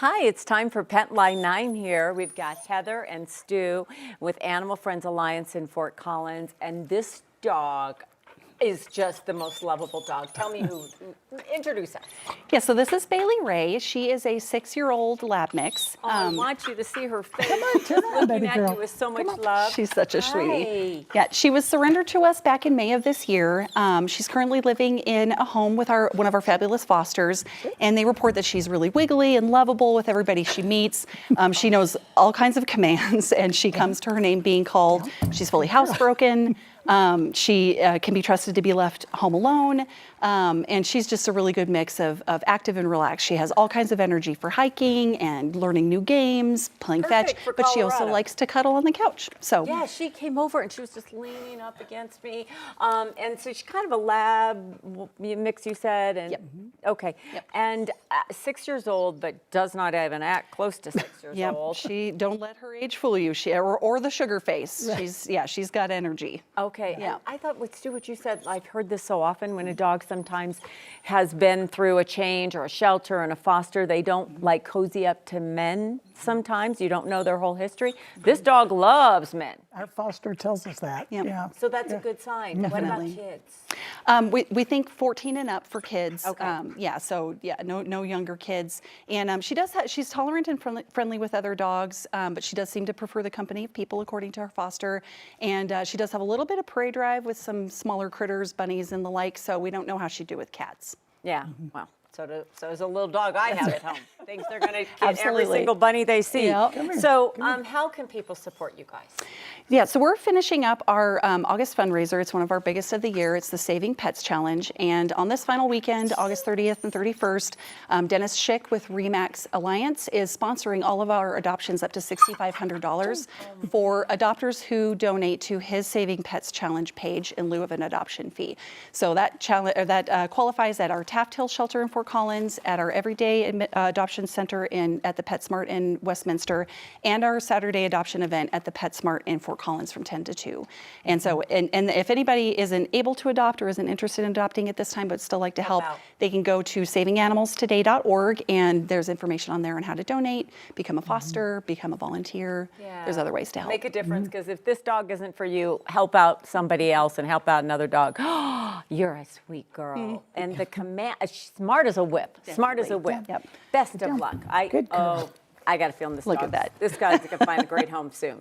Hi, it's time for Pet Line 9 here. We've got Heather and Stu with Animal Friends Alliance in Fort Collins, and this dog is just the most lovable dog. Tell me introduce us. Yeah, so this is Bailey Ray. She is a 6-year-old lab mix. Oh, I want you to see her face. Looking at you with so much love. She's such a sweetie. Yeah, she was surrendered to us back in May of this year. She's currently living in a home with one of our fabulous fosters, and they report that she's really wiggly and lovable with everybody she meets. She knows all kinds of commands, and she comes to her name being called. She's fully housebroken. She can be trusted to be left home alone, and she's just a really good mix of active and relaxed. She has all kinds of energy for hiking and learning new games, playing fetch, but she also likes to cuddle on the couch. So yeah, she came over and she was just leaning up against me, and so she's kind of a lab mix, you said, and okay, and 6 years old, but does not even act close to 6 years old. She don't let her age fool you. Or the sugar face. She's got energy. Okay, yeah. I thought with Stu, what you said, I've heard this so often when a dog sometimes has been through a change or a shelter and a foster, they don't like cozy up to men sometimes. You don't know their whole history. This dog loves men. Our foster tells us that. Yeah. So that's a good sign. Definitely. What about kids? We think 14 and up for kids. Okay. No younger kids. And she's tolerant and friendly with other dogs, but she does seem to prefer the company of people, according to her foster. And she does have a little bit of prey drive with some smaller critters, bunnies and the like, so we don't know how she'd do with cats. Yeah, well, so as a little dog I have at home. Thinks they're going to get every single bunny they see. Yep. So how can people support you guys? Yeah, so we're finishing up our August fundraiser. It's one of our biggest of the year. It's the Saving Pets Challenge. And on this final weekend, August 30th and 31st, Dennis Schick with Remax Alliance is sponsoring all of our adoptions up to $6,500 for adopters who donate to his Saving Pets Challenge page in lieu of an adoption fee. So that qualifies at our Taft Hill shelter in Fort Collins, at our Everyday Adoption Center at the PetSmart in Westminster, and our Saturday adoption event at the PetSmart in Fort Collins from 10 to 2. And so, and if anybody isn't able to adopt or isn't interested in adopting at this time but still like to help, they can go to savinganimalstoday.org, and there's information on there on how to donate, become a foster, become a volunteer. Yeah. There's other ways to help. Make a difference, because if this dog isn't for you, help out somebody else and help out another dog. You're a sweet girl. And the command, smart as a whip. Definitely. Smart as a whip. Yep. Best of luck. Good girl. I got a feeling this Look at that. This guy's going to find a great home soon.